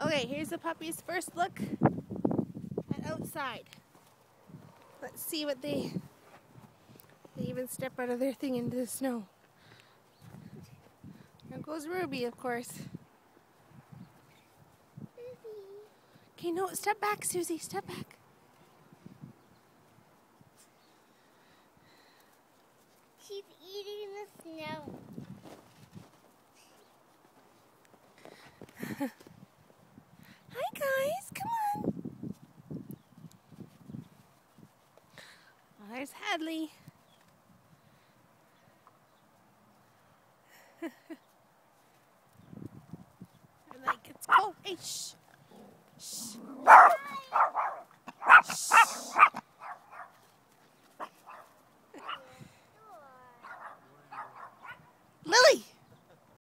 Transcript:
Okay, here's the puppy's first look at outside. Let's see what they even step out of their thing into the snow. There goes Ruby, of course. Okay, no, step back, Susie, step back. She's eating the snow. Hi guys, come on. Well, there's Hadley. Like it's cold. Hey, shh. Shh.